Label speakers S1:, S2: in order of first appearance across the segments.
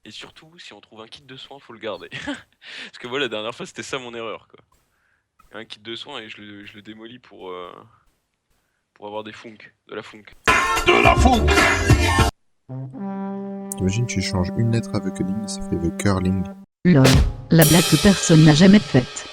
S1: Et surtout, si on trouve un kit de soins, faut le garder. Parce que moi, la dernière fois, c'était ça mon erreur, quoi. Un kit de soins et je le démolis pour avoir des funk, de la funk.
S2: De la funk.
S3: T'imagines, tu changes une lettre avec Curling et ça fait The Curling.
S4: LOL, la blague que personne n'a jamais faite.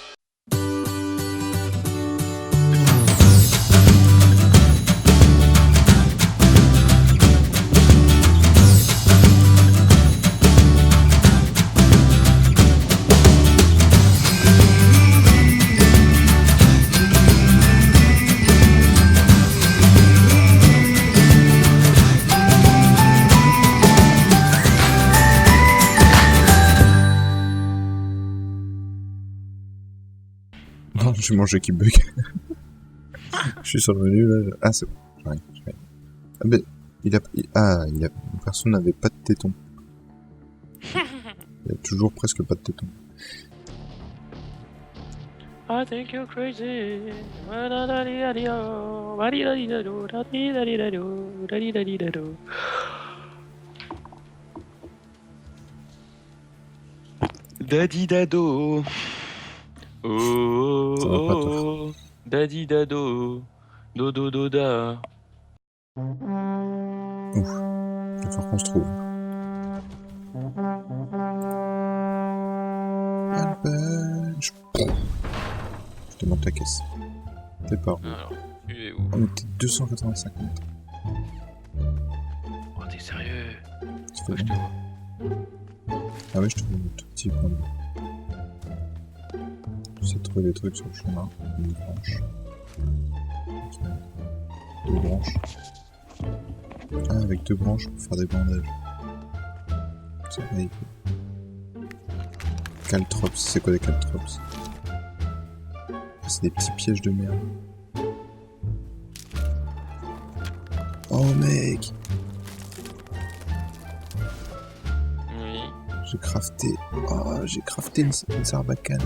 S3: Non, j'ai mon jeu qui bug. Je suis sur le menu là. Ah, c'est bon. J'arrive. Ah, mais personne n'avait pas de téton. Il y a toujours presque pas de téton.
S1: I think you're crazy. Daddy dado. Oh,
S3: Ça va pas, toi.
S1: oh, daddy dado. Dodo doda.
S3: Ouf. Il va falloir qu'on se trouve. Albert. Je te monte ta caisse. T'es pas où?
S1: Alors, tu es où?
S3: On était 285 mètres.
S1: Oh, t'es sérieux?
S3: Ça
S1: Faut
S3: fait
S1: que je te
S3: long.
S1: vois.
S3: Ah ouais, je te vois un tout petit point de vue. J'essaie de trouver des trucs sur le chemin. Une branche. Ok. 2 branches. Ah, avec 2 branches pour faire des bandages. C'est vrai. Caltrops, c'est quoi des caltrops? C'est des petits pièges de merde. Oh mec,
S1: Oui.
S3: j'ai crafté une sarbacane.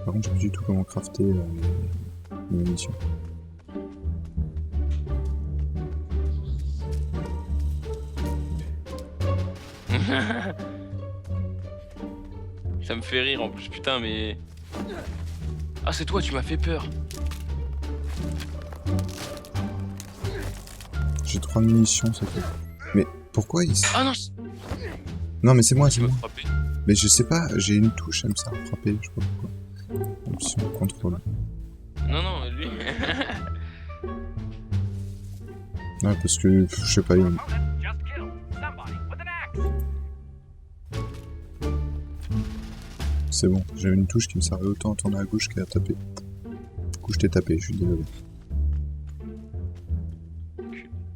S3: Par contre, je sais plus du tout comment crafter mes munitions.
S1: Ça me fait rire en plus, putain, mais. Ah, c'est toi, tu m'as fait peur.
S3: J'ai 3 munitions, c'est tout. Mais pourquoi il...
S1: Ah non,
S3: Non mais c'est moi, c'est
S1: tu m'as
S3: moi.
S1: frappé.
S3: Mais je sais pas, j'ai une touche, elle me sert à frapper, je sais pas pourquoi. Option, contrôle.
S1: Non, non, lui.
S3: Ouais, parce que, je sais pas, c'est bon, j'avais une touche qui me servait autant à tourner à gauche qu'à taper. Du coup, je t'ai tapé, je suis désolé.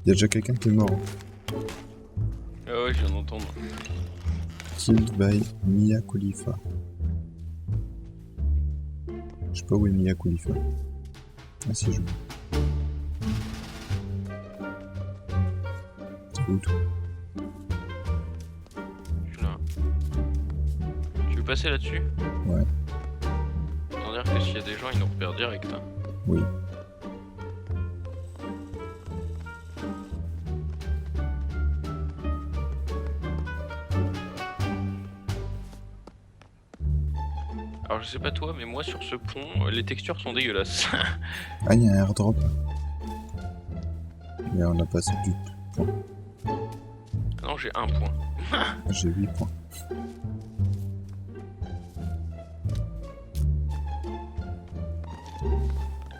S3: Y'a déjà quelqu'un qui est mort. Hein.
S1: Ah ouais, je viens d'entendre.
S3: Killed by Mia Khalifa. Je sais pas où est Mia Khalifa. Ah si, je vois. C'est où toi?
S1: Je suis là. Tu veux passer là-dessus?
S3: Ouais.
S1: Autant dire que s'il y a des gens, ils nous repèrent direct. Hein.
S3: Oui.
S1: Alors je sais pas toi, mais moi sur ce pont, les textures sont dégueulasses.
S3: Ah, y'a un airdrop. Mais on a passé du point.
S1: Non, j'ai un point.
S3: J'ai 8 points.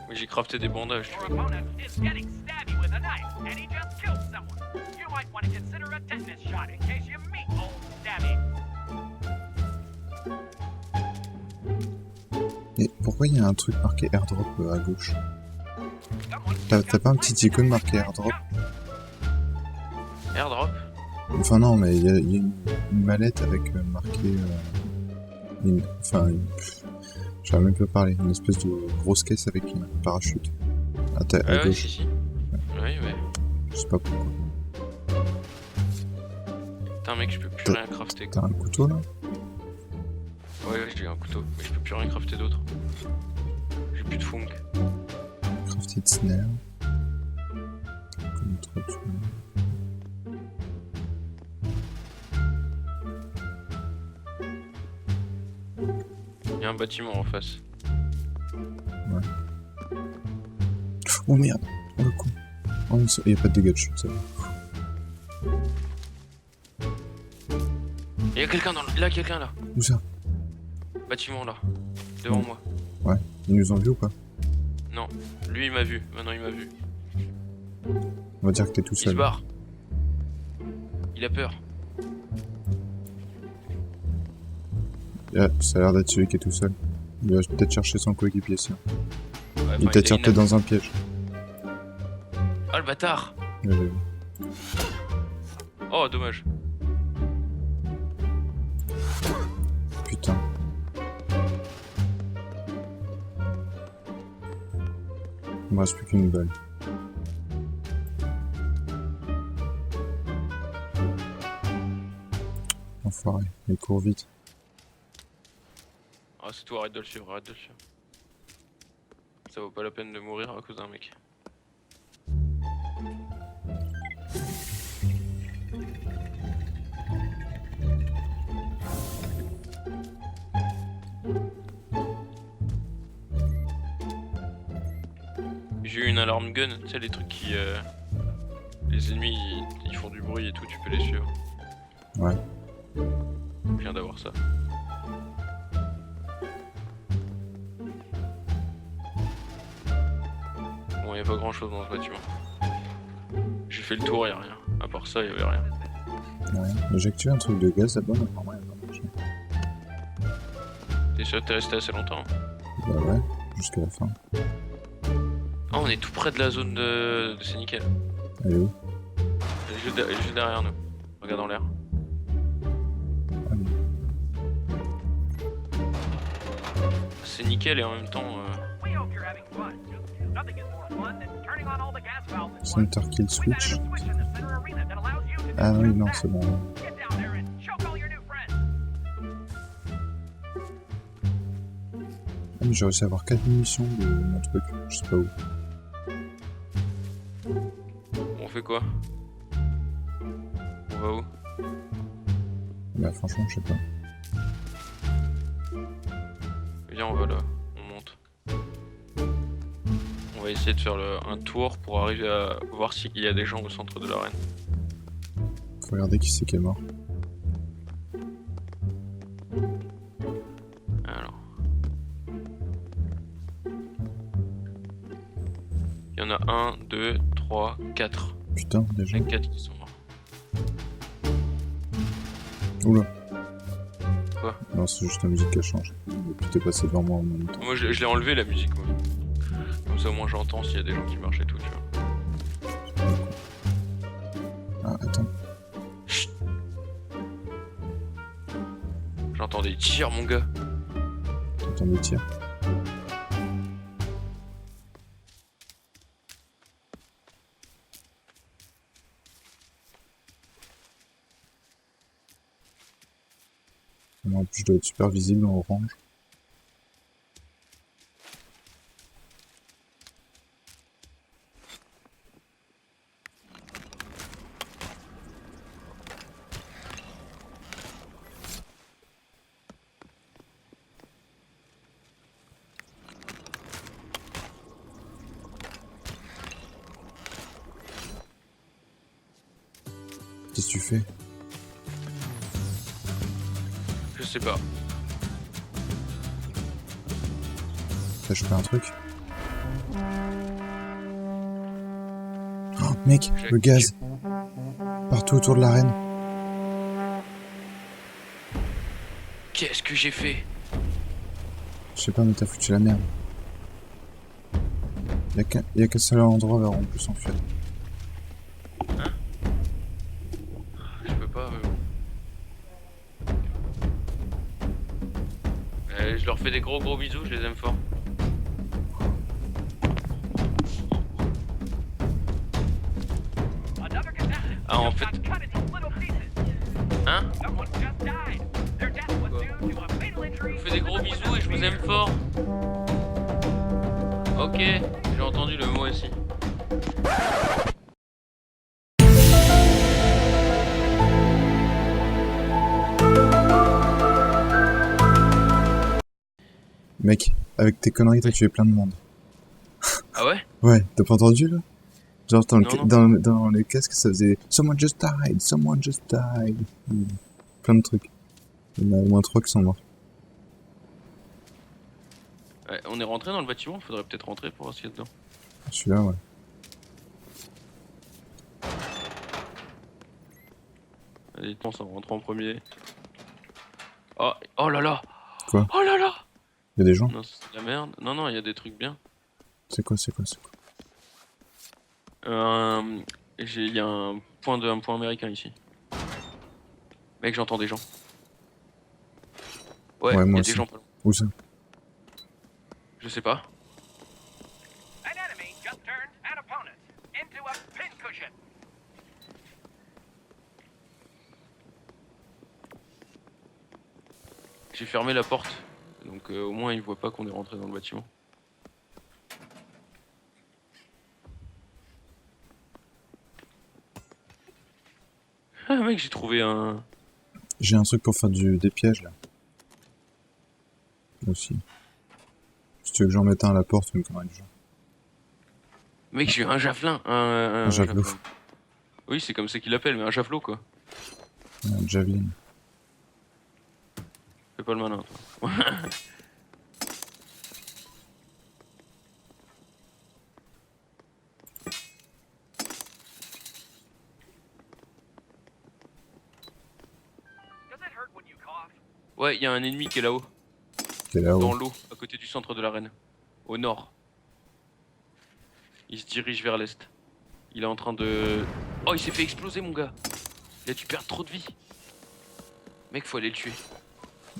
S1: Mais j'ai crafté des bandages, tu
S5: Your
S1: vois.
S5: opponent is getting stabby with a knife, and he just killed someone. You might want to consider a tetanus shot in case you meet old Stabby.
S3: Et pourquoi il y a un truc marqué airdrop à gauche?
S5: Someone
S3: T'as pas un petit icône marqué airdrop?
S1: Airdrop?
S3: Enfin non, mais il y a une mallette avec marqué... je vais même pas parler. Une espèce de grosse caisse avec un parachute. À
S1: Ouais,
S3: gauche.
S1: si, si. Oui, ouais.
S3: Je sais pas pourquoi.
S1: Putain, mec, je peux plus rien crafter.
S3: T'as un couteau là?
S1: Ouais, j'ai un couteau, mais je peux plus rien crafter d'autre. J'ai plus de funk.
S3: Crafted snare. Comme trop, tu vois.
S1: y a un bâtiment en face.
S3: Oh merde. Oh le con. Oh, il y a pas de dégâts de chute, ça va.
S1: Il y a quelqu'un dans le... Là, quelqu'un là.
S3: Où ça?
S1: Bâtiment là. Devant
S3: Mm.
S1: moi.
S3: Ils nous ont vu ou pas?
S1: Non. Lui il m'a vu. Maintenant il m'a vu.
S3: On va dire que t'es tout
S1: Il se
S3: seul.
S1: barre. Il a peur.
S3: Ça a l'air d'être celui qui est tout seul. Il va peut-être chercher son coéquipier, si.
S1: Ouais,
S3: Il
S1: enfin,
S3: est peut-être
S1: a une
S3: peut-être dans un piège.
S1: Ah le bâtard.
S3: Ouais, ouais, ouais.
S1: Oh dommage.
S3: Putain. Il me reste plus qu'une balle. Enfoiré, il court vite.
S1: Ah c'est tout, arrête de le suivre, arrête de le suivre. Ça vaut pas la peine de mourir à cause d'un mec. J'ai eu une alarme gun, tu sais les trucs qui... Les ennemis ils font du bruit et tout, tu peux les suivre.
S3: Ouais.
S1: Je viens d'avoir ça. Bon, y a pas grand chose dans ce bâtiment. J'ai fait le tour, y a rien. À part ça, y avait rien.
S3: Ouais. J'ai activé un truc de gaz là-bas, mais normalement il va pas marcher.
S1: T'es sûr que t'es resté assez longtemps?
S3: Bah ouais, jusqu'à la fin.
S1: Ah, on est tout près de la zone de... C'est nickel.
S3: Elle est où?
S1: Elle est juste derrière nous. Regarde en l'air.
S3: Ah oui.
S1: C'est nickel et en même temps...
S5: We hope you're having fun. Nothing is more fun than turning on all the gas valves at once.
S3: Center kill
S5: We've added
S3: switch.
S5: a switch in the center arena that allows you to do
S3: Ah oui,
S5: just
S3: non,
S5: that.
S3: c'est bon.
S5: Get down there and choke all your new friends.
S3: Ah, mais j'ai réussi à avoir 4 munitions de mon truc, je sais pas où.
S1: On fait quoi? On va où?
S3: Bah franchement, je sais pas.
S1: Viens, on va là. On monte. On va essayer de faire un tour pour arriver à voir s'il y a des gens au centre de l'arène.
S3: Faut regarder qui c'est qui est mort.
S1: Alors. Il y en a 1, 2, 3, 4.
S3: Putain, déjà.
S1: Il y en a 4 qui sont morts.
S3: Oula.
S1: Quoi?
S3: Non, c'est juste la musique qui a changé. Et puis t'es passé devant moi en même temps.
S1: Moi je l'ai enlevé la musique, moi. Comme ça au moins j'entends s'il y a des gens qui marchent et tout, tu vois.
S3: Ah, attends.
S1: J'entends des tirs, mon gars.
S3: T'entends des tirs. En plus, je dois être super visible en orange. Qu'est-ce que tu fais?
S1: Je sais pas.
S3: T'as chopé un truc? Oh, mec, le gaz! Partout autour de l'arène.
S1: Qu'est-ce que j'ai fait?
S3: Je sais pas, mais t'as foutu la merde. Y'a qu'un seul endroit vers où on peut s'enfuir.
S1: Je peux pas. Je leur fais des gros bisous, je les aime fort.
S5: Another contestant
S1: Ah, en
S5: just
S1: fait.
S5: got cut into little pieces.
S1: Hein?
S5: Someone just died. Their death was due to a fatal injury.
S1: Je vous fais des gros bisous et je vous aime fort. Ok, j'ai entendu le mot aussi.
S3: Mec, avec tes conneries, t'as tué plein de monde.
S1: Ah ouais?
S3: Ouais, t'as pas entendu là? Genre dans,
S1: Non, non.
S3: dans les casques, ça faisait Someone just died, someone just died. Plein de trucs. Il y en a au moins 3 qui sont morts.
S1: Ouais, on est rentré dans le bâtiment, faudrait peut-être rentrer pour voir ce qu'il y a dedans.
S3: Celui-là, ouais.
S1: Allez, on s'en rentre en premier. Oh, oh là là!
S3: Quoi?
S1: Oh là là!
S3: Il y a des gens?
S1: Non, c'est de la merde. Non, non, il y a des trucs bien.
S3: C'est quoi, c'est quoi, c'est quoi?
S1: Il y a un point américain ici. Mec, j'entends des gens. Ouais,
S3: Ouais,
S1: il y
S3: moi
S1: a
S3: aussi.
S1: des gens pas loin.
S3: Où ça?
S1: Je sais pas.
S5: An enemy just turned an opponent into a pincushion.
S1: J'ai fermé la porte. Donc au moins ils voient pas qu'on est rentré dans le bâtiment. Ah mec, j'ai trouvé un...
S3: J'ai un truc pour faire des pièges là. Aussi. Si tu veux que j'en mette un à la porte ou une connerie du genre.
S1: Mec, j'ai eu un javelin. Un
S3: javelot.
S1: javelin. Oui, c'est comme ça qu'il l'appelle, mais un javelot quoi.
S3: Un javelin.
S1: Fais pas le malin toi.
S5: Does it hurt when you cough?
S1: Ouais, il y a un ennemi qui est là-haut.
S3: Qui est là-haut.
S1: Dans l'eau, à côté du centre de l'arène. Au nord. Il se dirige vers l'est. Il est en train de... Oh, il s'est fait exploser mon gars. Il a dû perdre trop de vie. Mec, faut aller le tuer.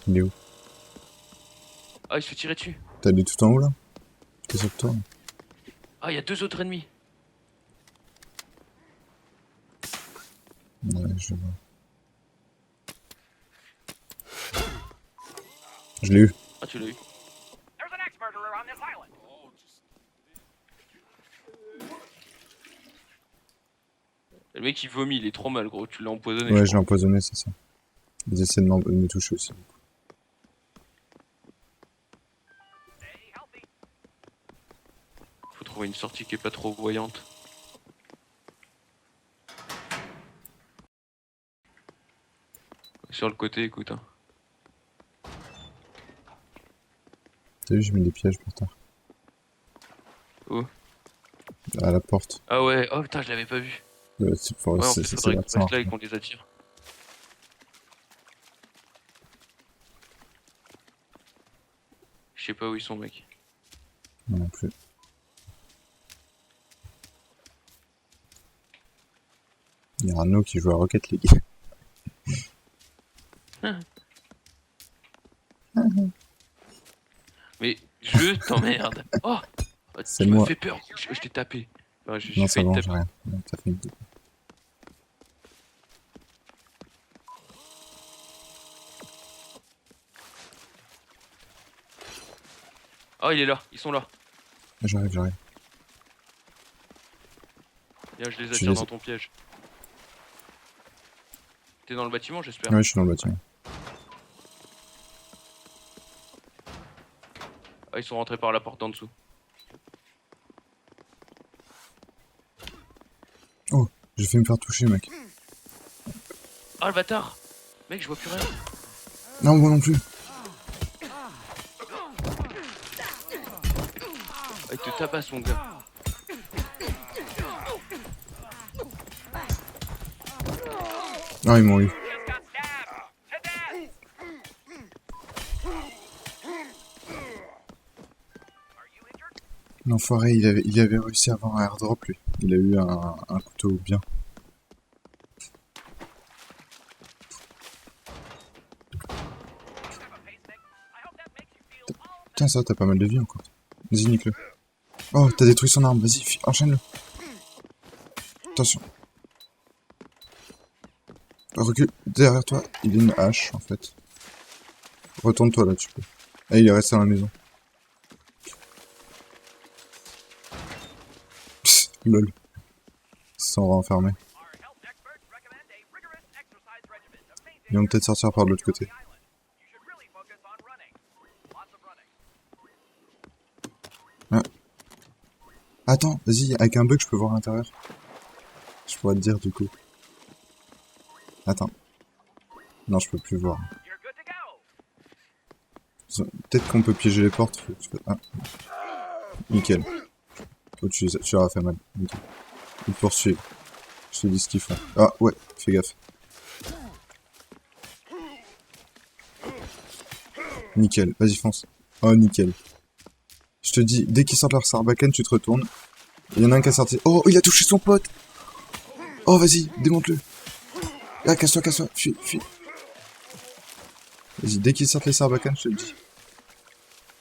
S3: Il est où?
S1: Ah, il se fait tirer dessus.
S3: T'as allé tout en haut là? T'es sur toi?
S1: Ah, il y a 2 autres ennemis.
S3: Ouais, je vois. Je l'ai eu.
S1: Ah, tu l'as eu.
S5: There's an ex-murderer on this island.
S1: Le mec il vomit, il est trop mal gros, tu l'as empoisonné.
S3: Ouais,
S1: je
S3: je l'ai empoisonné, c'est ça. Ils essaient de me toucher aussi.
S5: Stay healthy.
S1: crois. Faut trouver une sortie qui est pas trop voyante. Sur le côté, écoute. Hein.
S3: T'as vu, j'ai mis des pièges par terre.
S1: Où?
S3: À la porte.
S1: Ah ouais, oh putain, je l'avais pas vu.
S3: C'est pour
S1: Ouais, en
S3: c'est
S1: fait, faudrait qu'on
S3: là, ça
S1: reste là et
S3: marche.
S1: qu'on les attire. Je sais pas où ils sont, mec.
S3: Moi non plus. Il y a Arnaud qui joue à Rocket League.
S1: Mais je t'emmerde. Oh,
S3: C'est
S1: tu m'as
S3: moi.
S1: fait peur. Je t'ai tapé. Non, j'ai
S3: Non, ça
S1: failli
S3: va,
S1: te
S3: j'ai
S1: taper.
S3: rien. Ouais, t'as fait une idée.
S1: Oh, il est là, ils sont là.
S3: J'arrive, j'arrive.
S1: Viens, je les
S3: Je
S1: attire
S3: les-
S1: dans ton piège. T'es dans le bâtiment, j'espère.
S3: Ouais, je suis dans le bâtiment.
S1: Ah, ils sont rentrés par la porte d'en dessous.
S3: Oh, j'ai fait me faire toucher, mec.
S1: Ah, le bâtard! Mec, je vois plus rien.
S3: Non, moi non plus.
S1: Ah, il te tabasse, mon gars.
S3: Ah, ils m'ont eu.
S5: Just got stabbed to death. Are you injured?
S3: L'enfoiré, il avait réussi à avoir un airdrop, lui. Il a eu un couteau bien.
S5: Have a pacemaker. I hope that makes you feel all
S3: Putain, ça, t'as pas mal de vie encore. Vas-y, nique-le. Oh, t'as détruit son arme, vas-y, enchaîne-le. Attention. Recule, derrière toi, il y a une hache, en fait. Retourne-toi là, tu peux. Ah, il est resté dans la maison. Psst, lol. Ils se sont renfermés.
S5: our health experts recommend a rigorous exercise regimen to maintain
S3: Ils vont peut-être sortir par de l'autre côté.
S5: the island. You should really focus on running. Lots of running.
S3: Attends, vas-y, avec un bug, je peux voir à l'intérieur. Je pourrais te dire, du coup. Attends. Non, je peux plus voir.
S5: You're good to go.
S3: Peut-être qu'on peut piéger les portes. Faut que tu fasses- Ah. Nickel. Oh, tu leur as fait mal. Nickel. Ils te poursuivent. Je te dis ce qu'ils font. Ah, ouais, fais gaffe. Nickel, vas-y, fonce. Oh, nickel. Je te dis, dès qu'ils sortent leur sarbacane, tu te retournes. Il y en a un qui a sorti. Oh, il a touché son pote. Oh, vas-y, démonte-le. Ah, casse-toi, casse-toi. Fuis, fuis. Vas-y, dès qu'ils sortent les sarbacanes, je te le dis.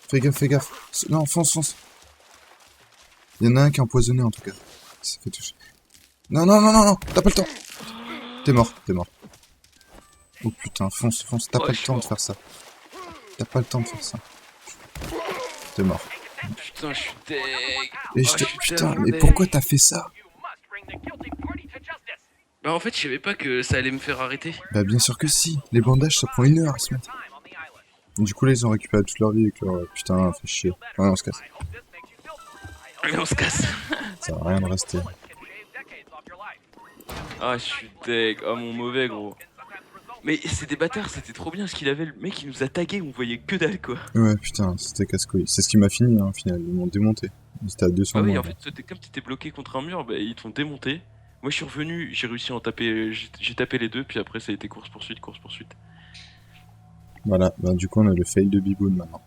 S3: Fais gaffe, fais gaffe. Non, fonce, fonce. Il y en a un qui est empoisonné, en tout cas. Il s'est fait toucher. Non, non, non, non, non, t'as pas le temps. T'es mort, t'es mort. Oh putain, fonce, fonce. T'as
S1: Ouais,
S3: pas
S1: je
S3: le
S1: suis
S3: temps de
S1: mort.
S3: faire ça. T'as pas le temps de faire ça. T'es mort.
S1: Putain, je suis deg.
S3: Et
S1: Oh,
S3: je te...
S1: je suis
S3: Putain,
S1: tellement
S3: mais
S1: deg.
S3: pourquoi t'as fait ça?
S5: You must bring the guilty party to justice.
S1: Bah en fait, je savais pas que ça allait me faire arrêter.
S3: Bah bien sûr que si. Les bandages, ça prend 1 heure à se mettre.
S5: Time on the island.
S3: Du coup là, ils ont récupéré toute leur vie avec leur... Putain, fait chier. Ouais, on se casse.
S5: I hope this makes you feel.
S1: Allez, on se casse.
S3: Ça va rien de rester.
S5: Bullets can shave decades off your life.
S1: Ah, je suis deg. Oh, mon mauvais, gros.
S5: Can sometimes result
S1: Mais c'est des bâtards, c'était trop bien ce qu'il avait. Le mec, il nous a tagué, on voyait que dalle, quoi.
S3: Ouais, putain, c'était casse-couille. C'est ce qui m'a fini, hein, au final. Ils m'ont démonté. Ils étaient à 200
S1: Ah oui,
S3: moins,
S1: en fait, comme t'étais bloqué contre un mur, bah, ils t'ont démonté. Moi, je suis revenu, j'ai réussi à en taper. J'ai tapé les deux, puis après, ça a été course-poursuite, course-poursuite.
S3: Voilà, bah du coup, on a le fail de Biboun maintenant.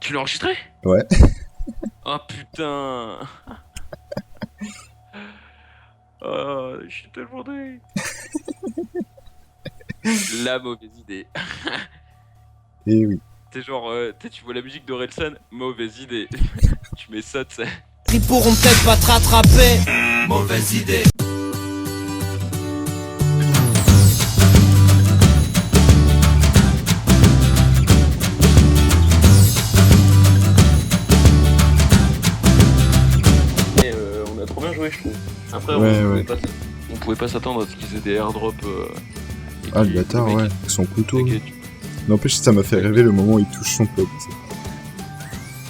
S1: Tu l'as enregistré?
S3: Ouais.
S1: Oh putain. Oh, je suis tellement deg. La mauvaise idée.
S3: Et oui.
S1: T'es genre, tu vois la musique d'Orelsan, mauvaise idée. Tu mets ça, tu sais.
S2: Ils pourront peut-être pas te rattraper. Mauvaise idée.
S1: Et, on a trop bien joué, je trouve. Après,
S3: Ouais, ouais.
S1: On pouvait pas s'attendre à ce qu'ils aient des airdrops. Et
S3: Ah, le
S1: puis,
S3: bâtard,
S1: mec,
S3: ouais. Avec son couteau.
S1: t'inquiète.
S3: N'empêche, ça m'a fait rêver le moment où il touche son pote. Tu sais.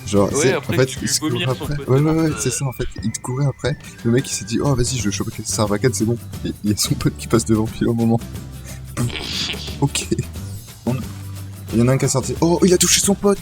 S3: Genre,
S1: Ouais,
S3: c'est- en
S1: après,
S3: fait,
S1: tu
S3: il se
S1: vomir
S3: courait
S1: son
S3: après.
S1: pote
S3: Ouais, ouais,
S1: devant,
S3: ouais, c'est ça, en fait. Il te courait après. Le mec, il s'est dit, oh, vas-y, je le chope avec le Sarbacane, c'est bon. Et il y a son pote qui passe devant pile au moment. Ok. Il y en a un qui a sorti. Oh, il a touché son pote.